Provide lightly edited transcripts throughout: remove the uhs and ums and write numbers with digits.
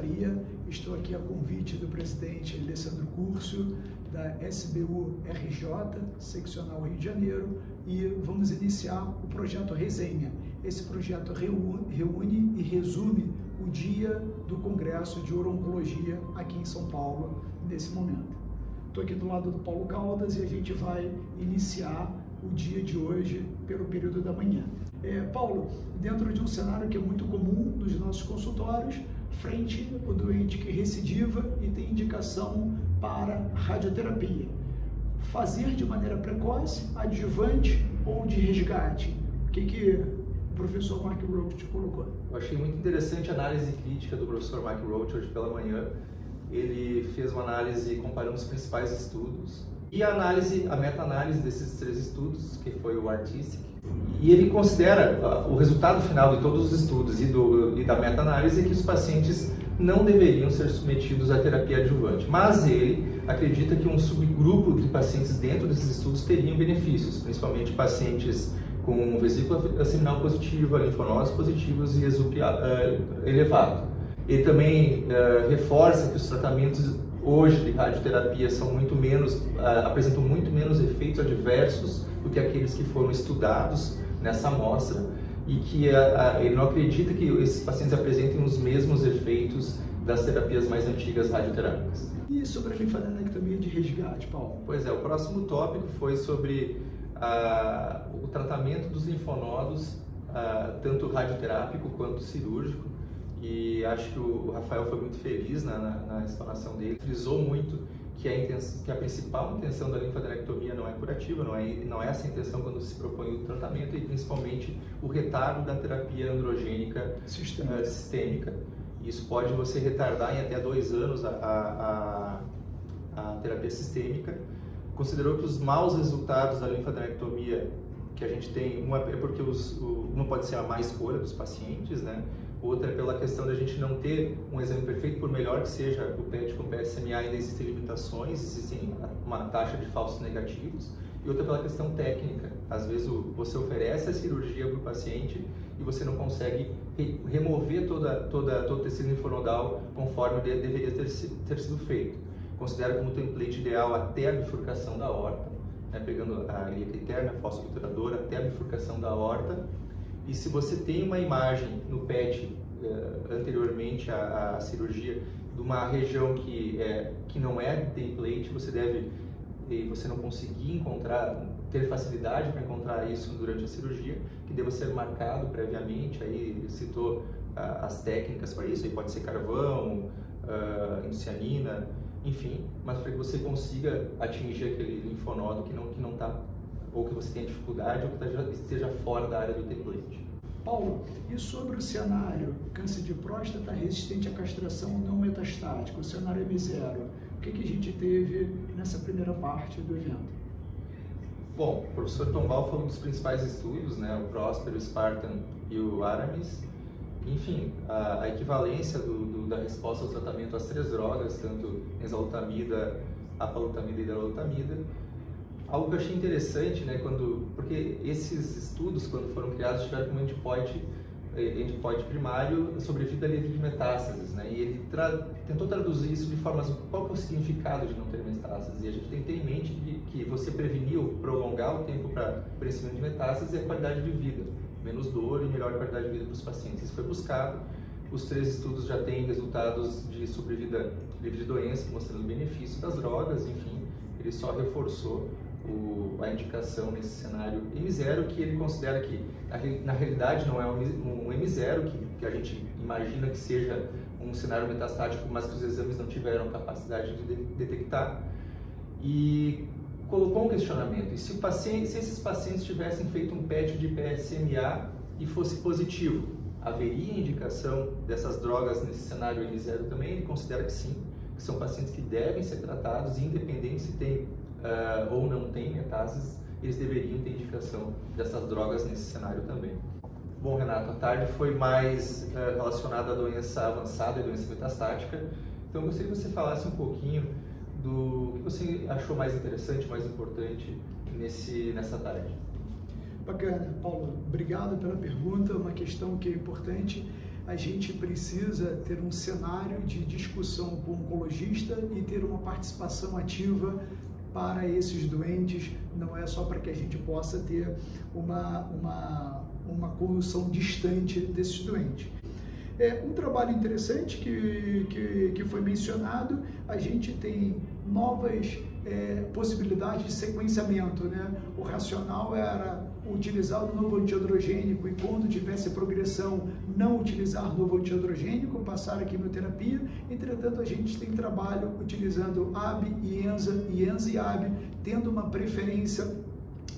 Faria, estou aqui a convite do presidente Alessandro Curcio, da SBU-RJ, Seccional Rio de Janeiro, e vamos iniciar o projeto Resenha. Esse projeto reúne e resume o dia do Congresso de Uro-Oncologia aqui em São Paulo, nesse momento. Estou aqui do lado do Paulo Caldas e a gente vai iniciar o dia de hoje pelo período da manhã. Paulo, dentro de um cenário que é muito comum nos nossos consultórios, frente ao doente que recidiva e tem indicação para radioterapia, fazer de maneira precoce, adjuvante ou de resgate? O que o professor Mark Roach colocou? Eu achei muito interessante a análise crítica do professor Mark Roach hoje pela manhã. Ele fez uma análise comparando os principais estudos e a meta-análise desses 3 estudos, que foi o ARTISTIC, e ele considera o resultado final de todos os estudos e da meta-análise que os pacientes não deveriam ser submetidos à terapia adjuvante, mas ele acredita que um subgrupo de pacientes dentro desses estudos teriam benefícios, principalmente pacientes com vesícula seminal positiva, linfonodos positivos e ESUP elevado. Ele também reforça que os tratamentos hoje de radioterapia apresentam muito menos efeitos adversos do que aqueles que foram estudados nessa amostra e que ele não acredita que esses pacientes apresentem os mesmos efeitos das terapias mais antigas radioterápicas. E sobre a linfadenectomia de resgate, Paulo? Pois é, o próximo tópico foi sobre o tratamento dos linfonodos, tanto radioterápico quanto cirúrgico. E acho que o Rafael foi muito feliz na explanação dele. Frisou muito que a principal intenção da linfadenectomia não é curativa, não é essa a intenção quando se propõe o tratamento, e principalmente o retardo da terapia androgênica sistêmica. Isso pode você retardar em até 2 anos a terapia sistêmica. Considerou que os maus resultados da linfadenectomia que a gente tem, uma é porque uma pode ser a má escolha dos pacientes, né? Outra é pela questão de a gente não ter um exame perfeito, por melhor que seja o PET com PSMA, ainda existem limitações, existem uma taxa de falsos negativos. E outra pela questão técnica. Às vezes você oferece a cirurgia para o paciente e você não consegue remover todo o tecido linfonodal conforme deveria ter sido feito. Considera como template ideal até a bifurcação da aorta, né, pegando a ilíaca interna, a fossa obturadora, até a bifurcação da aorta. E se você tem uma imagem no PET anteriormente à cirurgia de uma região que não é template, você não conseguir ter facilidade para encontrar isso durante a cirurgia, que deva ser marcado previamente. Aí ele citou as técnicas para isso, aí pode ser carvão, indicianina, enfim, mas para que você consiga atingir aquele linfonodo que não está, ou que você tenha dificuldade, ou que esteja fora da área do template. Paulo, e sobre o cenário câncer de próstata resistente à castração não metastática, o cenário M0, o que a gente teve nessa primeira parte do evento? Bom, o professor Tombal falou dos principais estudos, né, o Próspero, o Spartan e o Aramis. Enfim, a equivalência da resposta ao tratamento às 3 drogas, tanto enzalutamida, apalutamida e darolutamida. Algo que eu achei interessante, né, porque esses estudos, quando foram criados, tiveram como endpoint primário sobrevida livre de metástases, né, e ele tentou traduzir isso de formas, qual que é o significado de não ter metástases, e a gente tem que ter em mente que você prevenir ou prolongar o tempo para o crescimento de metástases é a qualidade de vida, menos dor e melhor qualidade de vida para os pacientes. Isso foi buscado, os 3 estudos já têm resultados de sobrevida livre de doença, mostrando o benefício das drogas, enfim, ele só reforçou a indicação nesse cenário M0, que ele considera que na realidade não é um M0, que a gente imagina que seja um cenário metastático, mas que os exames não tiveram capacidade de detectar, e colocou um questionamento: e se esses pacientes tivessem feito um PET de PSMA e fosse positivo, haveria indicação dessas drogas nesse cenário M0 também? Ele considera que sim, que são pacientes que devem ser tratados, independente se tem ou não tem metástases, eles deveriam ter indicação dessas drogas nesse cenário também. Bom, Renato, a tarde foi mais relacionada à doença avançada e doença metastática, então eu gostaria que você falasse um pouquinho do que você achou mais interessante, mais importante nessa tarde. Bacana, Paulo, obrigado pela pergunta, uma questão que é importante. a gente precisa ter um cenário de discussão com o oncologista e ter uma participação ativa para esses doentes, não é só para que a gente possa ter uma condução distante desses doentes. Um trabalho interessante que foi mencionado, a gente tem novas possibilidades de sequenciamento, né? O racional era utilizar o novo antiandrogênico e quando tivesse progressão não utilizar novo antiandrogênico, passar a quimioterapia. Entretanto, a gente tem trabalho utilizando AB e ENZA e AB, tendo uma preferência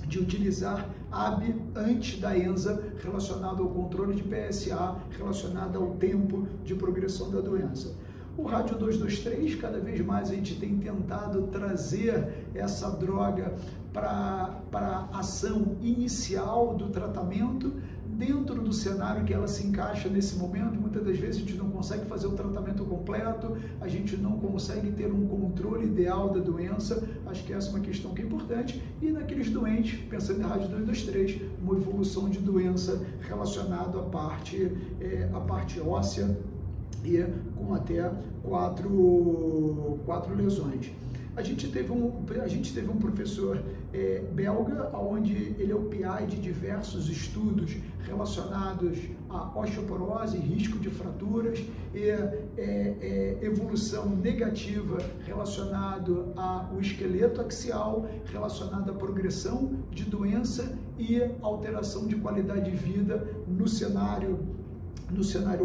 de utilizar AB antes da ENZA, relacionado ao controle de PSA, relacionado ao tempo de progressão da doença. O rádio 223, cada vez mais a gente tem tentado trazer essa droga para a ação inicial do tratamento, dentro do cenário que ela se encaixa nesse momento. Muitas das vezes a gente não consegue fazer o tratamento completo, a gente não consegue ter um controle ideal da doença. Acho que essa é uma questão que é importante. E naqueles doentes, pensando em rádio 223, uma evolução de doença relacionada à parte óssea e com até quatro lesões. A gente teve um professor belga, onde ele é o PI de diversos estudos relacionados à osteoporose, risco de fraturas e evolução negativa relacionado ao esqueleto axial, relacionado à progressão de doença e alteração de qualidade de vida no cenário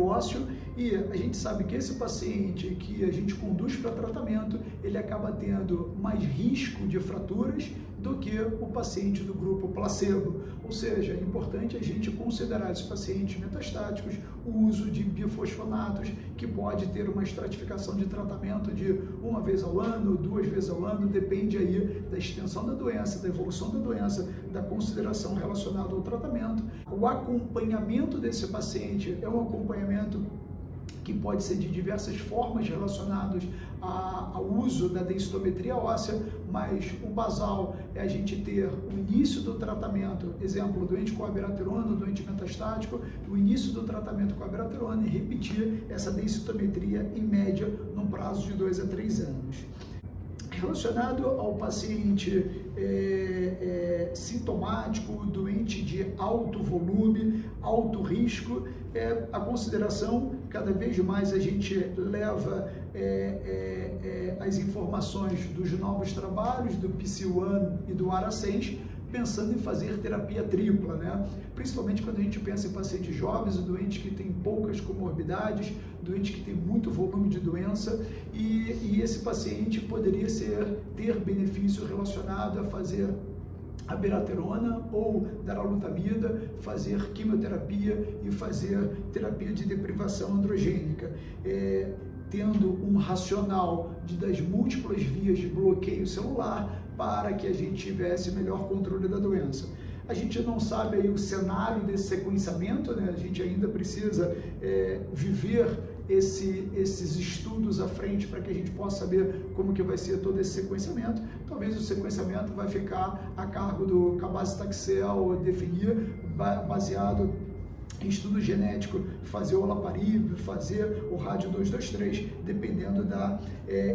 ósseo. E a gente sabe que esse paciente que a gente conduz para tratamento, ele acaba tendo mais risco de fraturas do que o paciente do grupo placebo. Ou seja, é importante a gente considerar esses pacientes metastáticos, o uso de bifosfonatos, que pode ter uma estratificação de tratamento de 1 vez ao ano, 2 vezes ao ano, depende aí da extensão da doença, da evolução da doença, da consideração relacionada ao tratamento. O acompanhamento desse paciente é um acompanhamento que pode ser de diversas formas relacionadas ao uso da densitometria óssea, mas o basal é a gente ter o início do tratamento, exemplo, doente com abiraterona, doente metastático, o início do tratamento com abiraterona e repetir essa densitometria em média num prazo de 2 a 3 anos. Relacionado ao paciente sintomático, doente de alto volume, alto risco, a consideração, cada vez mais a gente leva as informações dos novos trabalhos, do PC1 e do ARA6, pensando em fazer terapia tripla, né? Principalmente quando a gente pensa em pacientes jovens, doentes que têm poucas comorbidades, doentes que têm muito volume de doença, e esse paciente poderia ter benefício relacionado a fazer abiraterona ou daralutamida, fazer quimioterapia e fazer terapia de deprivação androgênica, tendo um racional das múltiplas vias de bloqueio celular para que a gente tivesse melhor controle da doença. A gente não sabe aí o cenário desse sequenciamento, né? A gente ainda precisa viver esses estudos à frente para que a gente possa saber como que vai ser todo esse sequenciamento. Talvez o sequenciamento vai ficar a cargo do Cabaz-Taxel definir, baseado em estudo genético, fazer o olaparib, fazer o rádio 223, dependendo da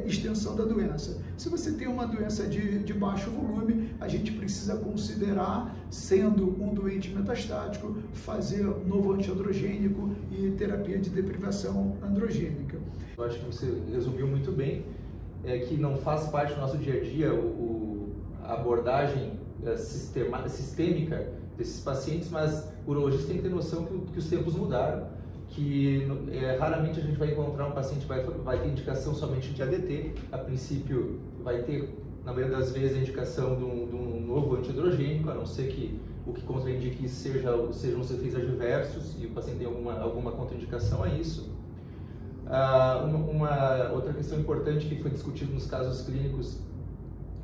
extensão da doença. Se você tem uma doença de baixo volume, a gente precisa considerar, sendo um doente metastático, fazer novo antiandrogênico e terapia de deprivação androgênica. Eu acho que você resumiu muito bem, que não faz parte do nosso dia a dia a abordagem sistêmica desses pacientes, mas o urologista tem que ter noção que os tempos mudaram, que raramente a gente vai encontrar um paciente que vai ter indicação somente de ADT. A princípio vai ter, na maioria das vezes, a indicação de um novo antiandrogênico, a não ser que o que contraindique sejam os efeitos adversos e o paciente tem alguma contraindicação a isso. Uma outra questão importante que foi discutida nos casos clínicos,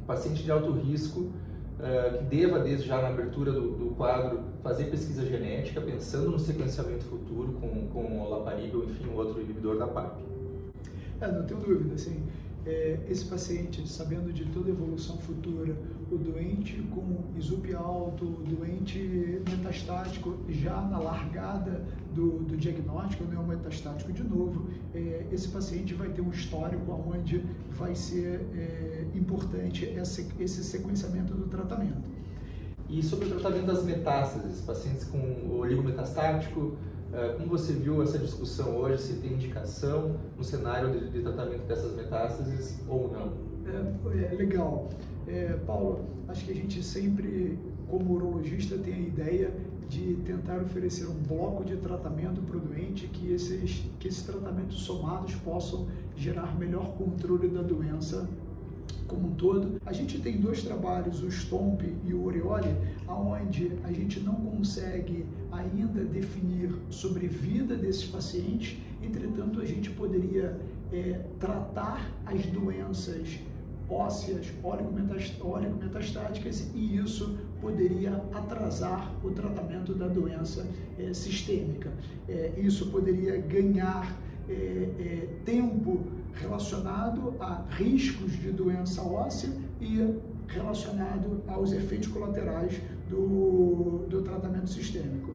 paciente de alto risco, que deva, desde já na abertura do quadro, fazer pesquisa genética, pensando no sequenciamento futuro com o olaparib ou, enfim, um outro inibidor da PARP. Não tenho dúvida, assim, esse paciente, sabendo de toda a evolução futura, o doente com ISUP alto, o doente metastático, já na largada do diagnóstico, neometastático de novo, esse paciente vai ter um histórico onde vai ser importante esse sequenciamento do tratamento. E sobre o tratamento das metástases, pacientes com oligometastático, como você viu essa discussão hoje, se tem indicação no cenário de tratamento dessas metástases ou não? Legal. Paulo, acho que a gente sempre, como urologista, tem a ideia de tentar oferecer um bloco de tratamento para o doente, que esses tratamentos somados possam gerar melhor controle da doença como um todo. A gente tem dois trabalhos, o STOMP e o Oriole, onde a gente não consegue ainda definir sobrevida desses pacientes, entretanto a gente poderia tratar as doenças ósseas oligometastáticas e isso poderia atrasar o tratamento da doença sistêmica. Isso poderia ganhar tempo relacionado a riscos de doença óssea e relacionado aos efeitos colaterais do tratamento sistêmico.